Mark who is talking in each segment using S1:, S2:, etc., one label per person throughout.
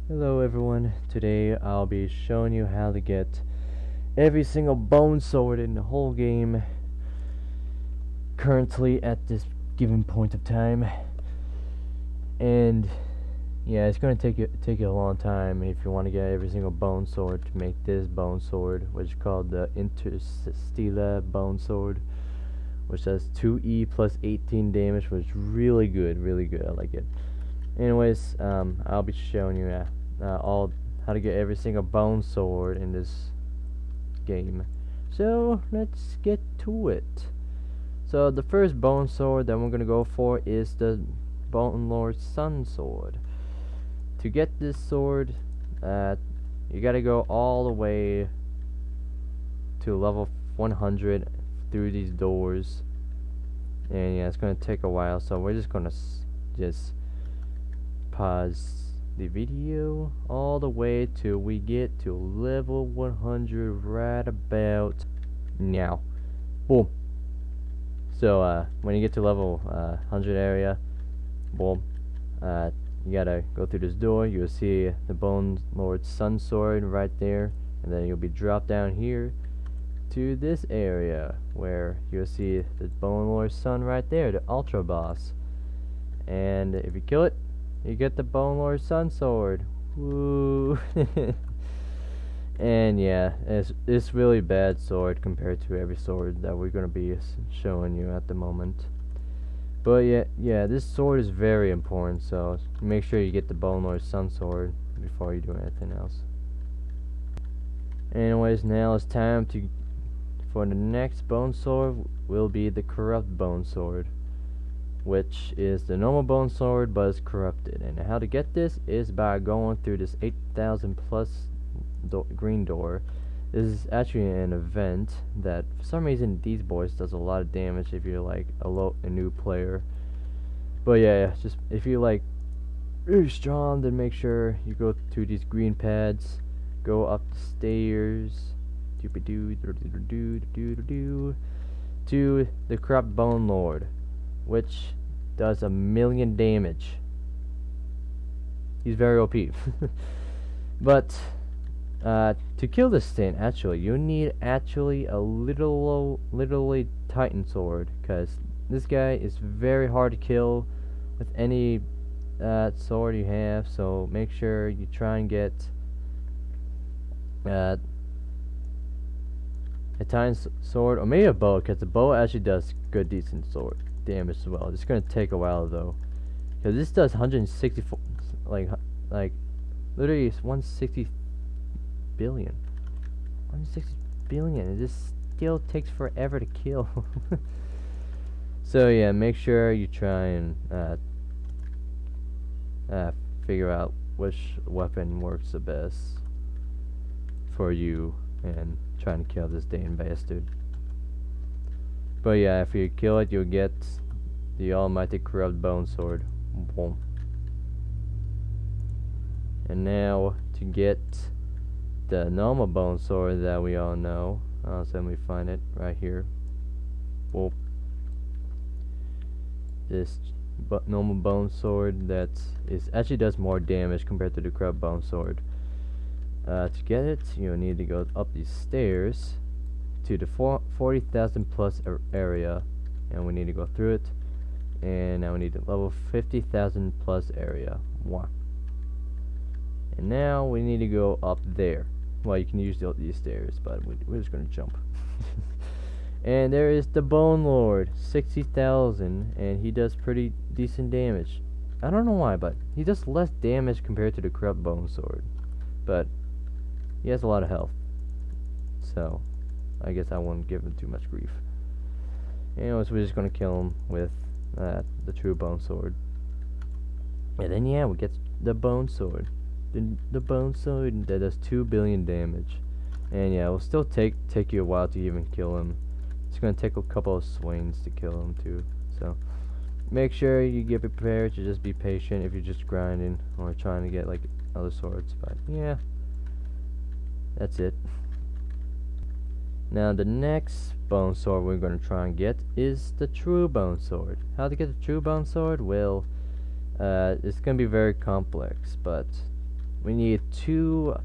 S1: Hello everyone, today I'll be showing you how to get every single bone sword in the whole game currently at this given point of time. And yeah, it's gonna take you a long time if you want to get every single bone sword to make this bone sword, which is called the Interstellar bone sword, which has 2E plus 18 damage, which is really good, I like it. Anyways, I'll be showing you all how to get every single bone sword in this game. So let's get to it. So the first bone sword that we're gonna go for is the Bone Lord Sun Sword. To get this sword, you gotta go all the way to level 100 through these doors, and yeah, it's gonna take a while. So we're just gonna just pause the video all the way till we get to level 100 right about now. Boom. So when you get to level 100 area, boom, you gotta go through this door. You'll see the Bone Lord Sun Sword right there, and then you'll be dropped down here to this area where you'll see the Bone Lord Sun right there, the Ultra Boss. And if you kill it, you get the Bone Lord Sun Sword. Woo! And yeah, it's really bad sword compared to every sword that we're gonna be showing you at the moment. But yeah, this sword is very important, so make sure you get the Bone Lord Sun Sword before you do anything else. Anyways, now it's time for the next bone sword will be the Corrupt Bone Sword, which is the normal bone sword but it's corrupted. And how to get this is by going through this 8,000 plus green door. This is actually an event that for some reason these boys does a lot of damage if you're like a new player. But yeah, just if you like really strong, then make sure you go to these green pads, go up the stairs, to the Corrupt Bone Lord, which does 1,000,000 damage. He's very OP. But to kill this thing, actually, you need a literally Titan sword, because this guy is very hard to kill with any sword you have. So make sure you try and get a Titan sword, or maybe a bow, because the bow actually does good decent sword damage as well. It's gonna take a while though, because this does 164, like literally it's 160 billion, 160 billion, and this still takes forever to kill. So yeah, make sure you try and figure out which weapon works the best for you and trying to kill this damn bastard. But yeah, if you kill it, you'll get the almighty Corrupt Bone Sword. Boom. And now to get the normal bone sword that we all know, so let me find it right here. Boom. This normal bone sword that actually does more damage compared to the Corrupt Bone Sword. To get it, you'll need to go up these stairs to the 40,000 plus area, and we need to go through it. And now we need to level 50,000 plus area. One. And now we need to go up there. Well, you can use these stairs, but we're just gonna jump. And there is the Bone Lord, 60,000, and he does pretty decent damage. I don't know why, but he does less damage compared to the Corrupt Bone Sword, but he has a lot of health, so I guess I won't give him too much grief. Anyways, we're just gonna kill him with the true Bone Sword. And then yeah, we get the Bone Sword. The Bone Sword that does 2 billion damage. And yeah, it will still take you a while to even kill him. It's gonna take a couple of swings to kill him too. So make sure you get prepared to just be patient if you're just grinding or trying to get like other swords. But yeah, that's it. Now the next bone sword we're going to try and get is the true bone sword. How to get the true bone sword? Well, it's going to be very complex, but we need 2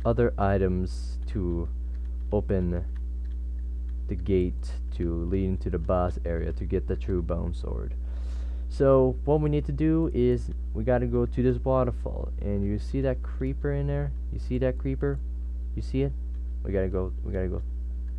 S1: other items to open the gate to lead into the boss area to get the true bone sword. So what we need to do is we gotta go to this waterfall, and you see that creeper in there? You see that creeper? You see it? We gotta go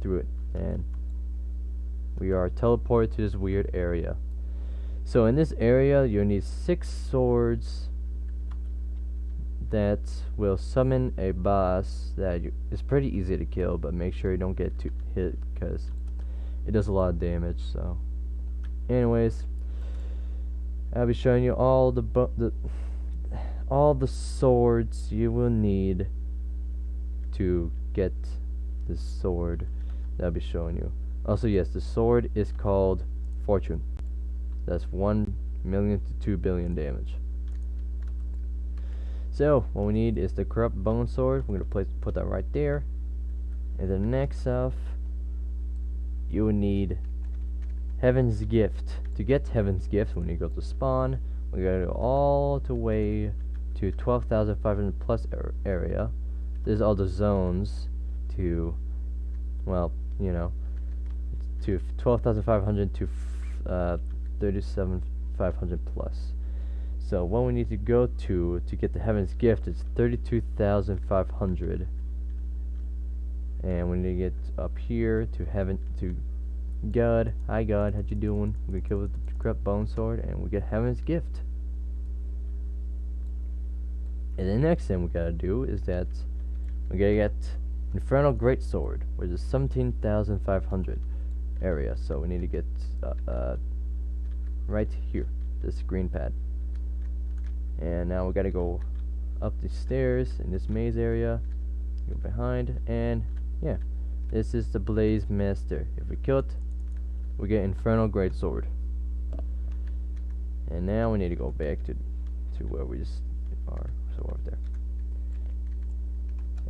S1: through it, and we are teleported to this weird area. So in this area you need 6 swords that will summon a boss that is pretty easy to kill, but make sure you don't get too hit because it does a lot of damage. So anyways, I'll be showing you all the swords you will need to get this sword that I'll be showing you. Also, yes, the sword is called Fortune. That's 1 million to 2 billion damage. So what we need is the corrupt bone sword. We're gonna put that right there. And then next off, you will need Heaven's Gift. To get Heaven's Gift, when you go to spawn, we gotta go all the way to 12,500 plus area. There's all the zones to, well, you know, to 12,500 to 37,500 plus. So what we need to go to get the Heaven's Gift is 32,500, and we need to get up here to heaven to God. Hi God, how you doing? We kill with the corrupt bone sword, and we get Heaven's Gift. And the next thing we gotta do is that we gotta get Infernal Greatsword, which is 17,500 area. So we need to get right here, this green pad. And now we gotta go up the stairs in this maze area, go behind, and yeah, this is the Blaze Master. If we kill it, we get Infernal Greatsword. And now we need to go back to where we just are, so over there.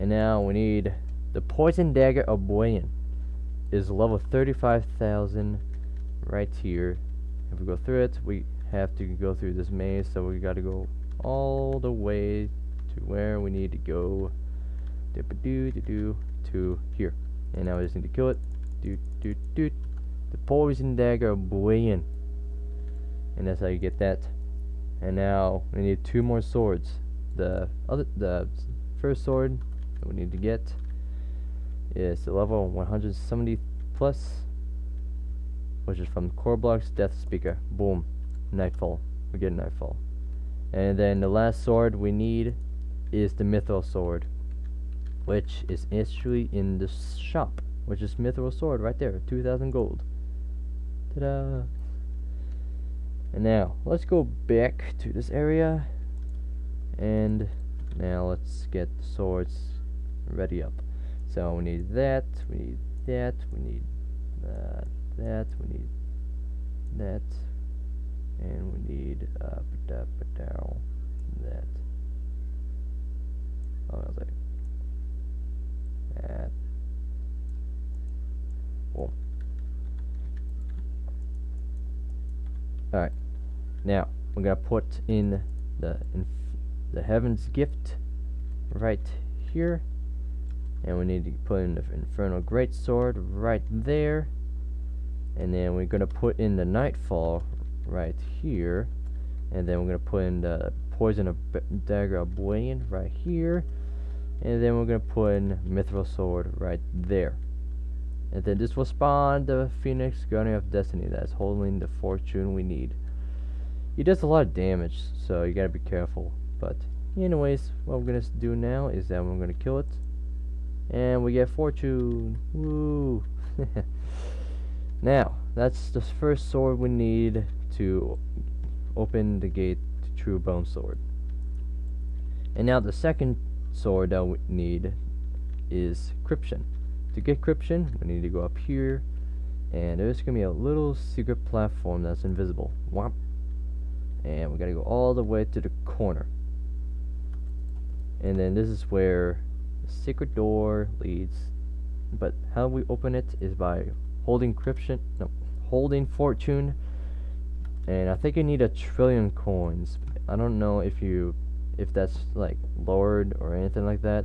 S1: And now we need the Poison Dagger of Buayan. Is level 35,000 right here. If we go through it, we have to go through this maze, so we gotta go all the way to where we need to go. To here. And now we just need to kill it. The Poison Dagger of Buayan. And that's how you get that. And now we need 2 more swords. The first sword that we need to get is the level 170 plus, which is from Roblox Death Speaker. Boom. Nightfall. We get Nightfall. And then the last sword we need is the Mithril Sword, which is actually in the shop, which is Mithril Sword right there, 2,000 gold. Ta-da! And now let's go back to this area, and now let's get the swords ready up. So we need that, we need that, we need that, we need that, and we need that. Oh, I was like that. Whoa. Alright, now we're gonna put in the Heaven's Gift right here, and we need to put in the Infernal Greatsword right there, and then we're gonna put in the Nightfall right here, and then we're gonna put in the Poison Dagger of Buayan right here, and then we're gonna put in Mithril Sword right there. And then this will spawn the Phoenix Guardian of Destiny that's holding the fortune we need. He does a lot of damage, so you gotta be careful. But anyways, what we're gonna do now is that we're gonna kill it, and we get fortune. Woo! Now that's the first sword we need to open the gate to True Bone Sword. And now the second sword that we need is Cryption. To get Cryption, we need to go up here, and there's gonna be a little secret platform that's invisible. Whomp. And we gotta go all the way to the corner. And then this is where the secret door leads. But how we open it is by holding holding fortune. And I think you need 1 trillion coins. I don't know if if that's like lowered or anything like that,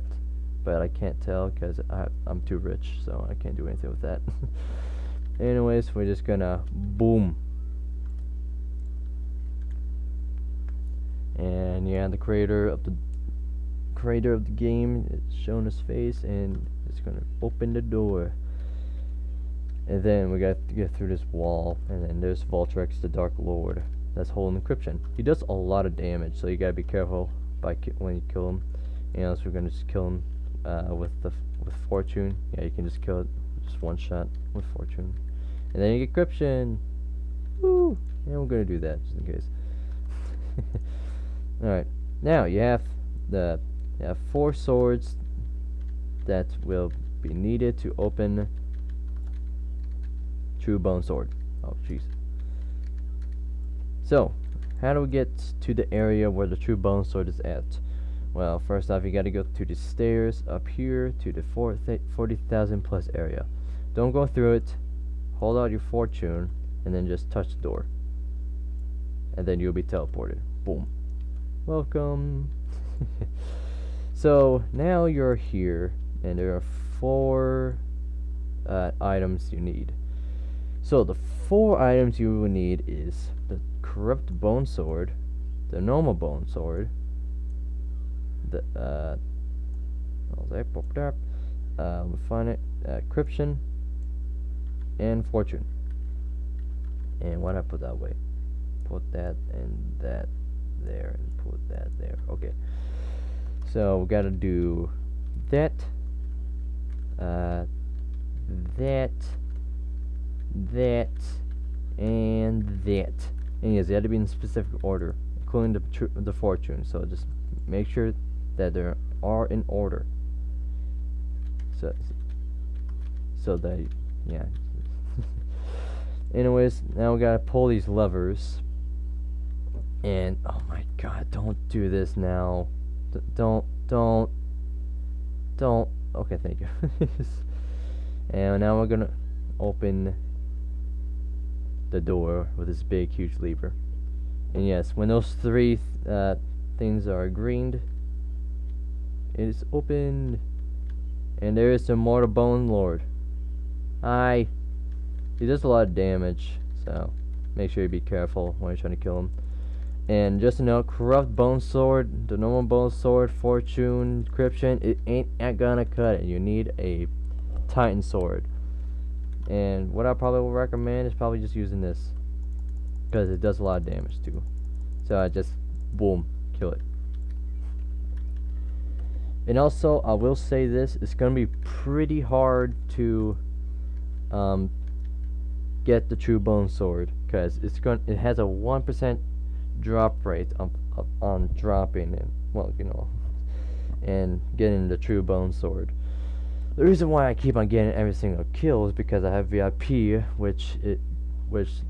S1: but I can't tell because I'm too rich, so I can't do anything with that. Anyways, we're just gonna boom. And yeah, the creator of the game is showing his face, and it's gonna open the door. And then we got to get through this wall, and then there's Voltrex, the Dark Lord, that's holding Cryption. He does a lot of damage, so you gotta be careful when you kill him. And else we're gonna just kill him with Fortune. Yeah, you can just kill it just one shot with Fortune, and then you get Cryption. Woo! And we're gonna do that just in case. All right, now you have 4 swords that will be needed to open True Bone Sword. Oh jeez. So how do we get to the area where the True Bone Sword is at? Well, first off, you gotta go to the stairs up here to the 40,000 plus area. Don't go through it. Hold out your Fortune and then just touch the door, and then you'll be teleported. Boom. Welcome. So now you're here, and there are 4 items you need. So the 4 items you will need is the Corrupt Bone Sword, the Normal Bone Sword, the we'll find it, Cryption, and Fortune. And why not put that way? Put that and that there, and put that there. Okay. So we gotta do that, that, and that. And yes, they had to be in specific order, including the Fortune. So just make sure that they are in order. So that, yeah. Anyways, now we gotta pull these levers. And oh my god, don't do this now. Don't. Okay, thank you. And now we're gonna open the door with this big, huge lever. And yes, when those 3 things are greened, it is opened. And there is the Mortal Bone Lord. Hi. He does a lot of damage, so make sure you be careful when you're trying to kill him. And just to note, Corrupt Bone Sword, the Normal Bone Sword, Fortune, Cryption, it ain't gonna cut it. You need a Titan Sword. And what I probably will recommend is probably just using this, because it does a lot of damage too. So I just, boom, kill it. And also, I will say this, it's gonna be pretty hard to get the True Bone Sword, because it has a 1% drop rate on dropping, and well, you know, and getting the True Bone Sword. The reason why I keep on getting every single kill is because I have VIP, which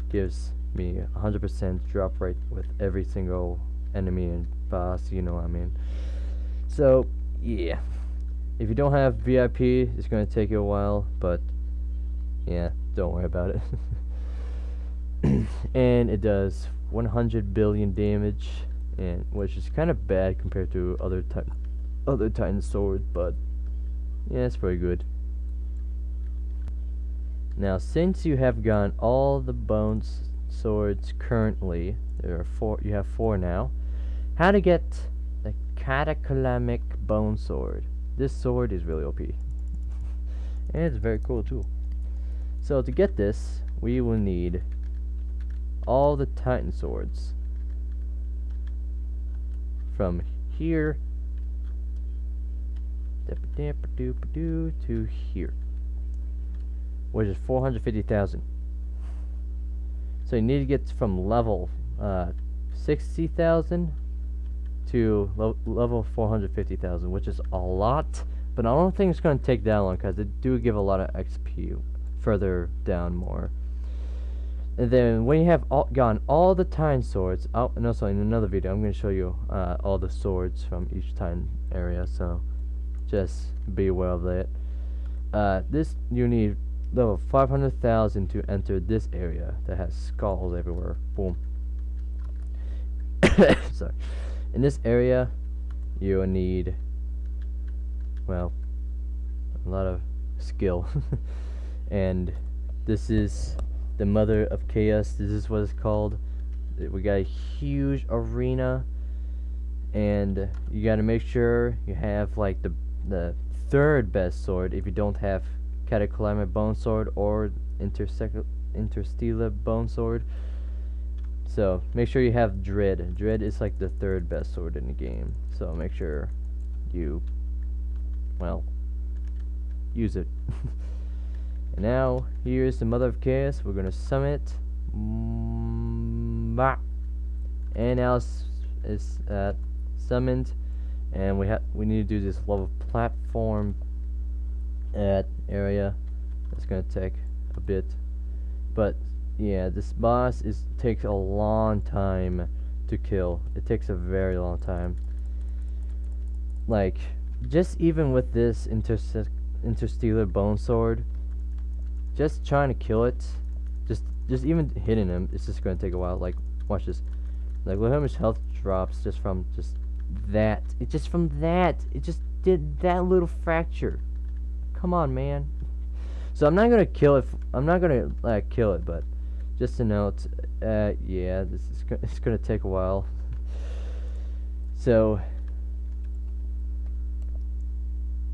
S1: gives me 100% drop rate with every single enemy and boss, you know what I mean. So yeah, if you don't have VIP, it's gonna take you a while, but yeah, don't worry about it. And it does 100 billion damage, and which is kind of bad compared to other Titan swords, but yeah, it's pretty good. Now, since you have gotten all the bone swords currently, there are 4. You have 4 now. How to get the Cataclysmic bone sword? This sword is really OP, and it's very cool too. So to get this, we will need all the Titan swords from here to here, which is 450,000. So you need to get from level 60,000 to level 450,000, which is a lot, but I don't think it's going to take that long, because they do give a lot of XP further down more. And then when you have gotten all the Titan swords, and also in another video I'm going to show you all the swords from each Titan area, so just be aware of that. This, you need level 500,000 to enter this area that has skulls everywhere. Boom. Sorry. In this area, you will need, well, a lot of skill. And this is the Mother of Chaos. This is what it's called. We got a huge arena, and you gotta make sure you have like the third best sword if you don't have Cataclysmic Bone Sword or Interstellar Bone Sword. So make sure you have Dread. Dread is like the third best sword in the game. So make sure you, well, use it. And now here's the Mother of Chaos. We're gonna summon it. And now it's summoned, and we need to do this level platform area. That's gonna take a bit, but yeah, this boss takes a long time to kill. It takes a very long time. Like, just even with this Interstellar Bone Sword, just trying to kill it, just even hitting him, it's just gonna take a while. Like, watch this. Like, look how much health drops just from that. It just did that little fracture. Come on, man. So I'm not gonna kill it. I'm not gonna kill it, but just a note. Yeah, it's gonna take a while. So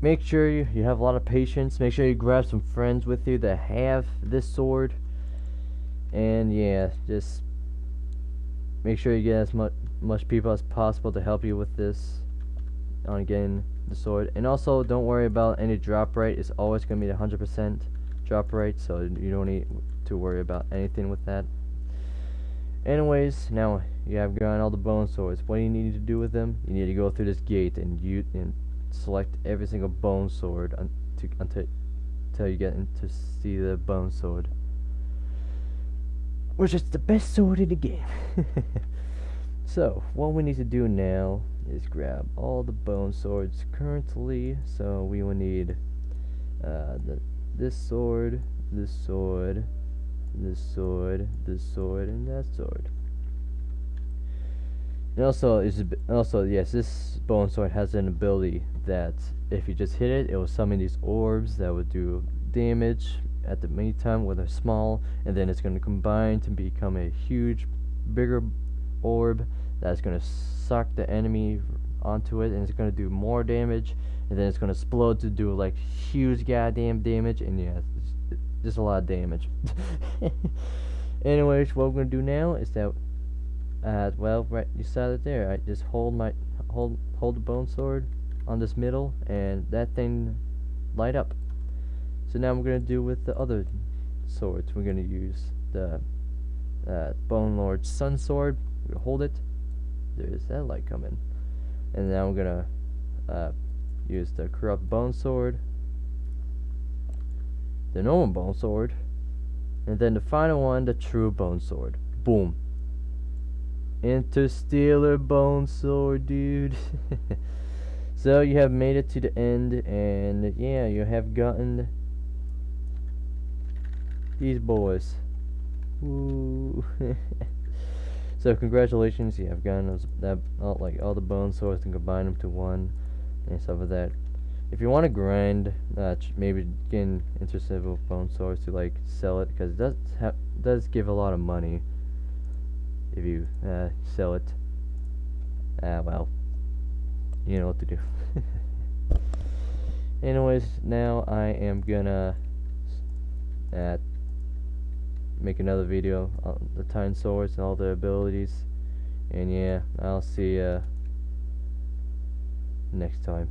S1: make sure you have a lot of patience. Make sure you grab some friends with you that have this sword. And yeah, just make sure you get as much people as possible to help you with this on getting the sword. And also, don't worry about any drop rate. It's always going to be 100% drop rate, so you don't need to worry about anything with that. Anyways, now you have gotten all the bone swords. What do you need to do with them? You need to go through this gate and select every single bone sword until you get into see the bone sword, which is the best sword in the game. So what we need to do now is grab all the bone swords currently. So we will need this sword, this sword, this sword, this sword, and that sword. And also yes, this bone sword has an ability that if you just hit it, it will summon these orbs that would do damage at the meantime when they're small, and then it's going to combine to become a huge, bigger orb that's going to suck the enemy onto it, and it's going to do more damage, and then it's going to explode to do like huge goddamn damage. And yeah, it's just a lot of damage. Anyways, what we're going to do now is that well, right beside it there, I just hold the bone sword on this middle, and that thing light up. So now we're going to do with the other swords. We're going to use the Bone Lord Sun Sword. We're going to hold it. There's that light coming. And now we're going to use the Corrupt Bone Sword, the normal Bone Sword, and then the final one, the True Bone Sword. Boom. Interstellar Bone Sword, dude. So you have made it to the end, and yeah, you have gotten these boys. Woo. So congratulations, you have gotten like all the bone swords and combine them to one and stuff like that. If you want to grind, maybe getting Interstellar Bone Swords to like sell it, because it does give a lot of money if you sell it. Well, you know what to do. Anyways, now I am gonna make another video on the Titan swords and all their abilities, and yeah, I'll see ya next time.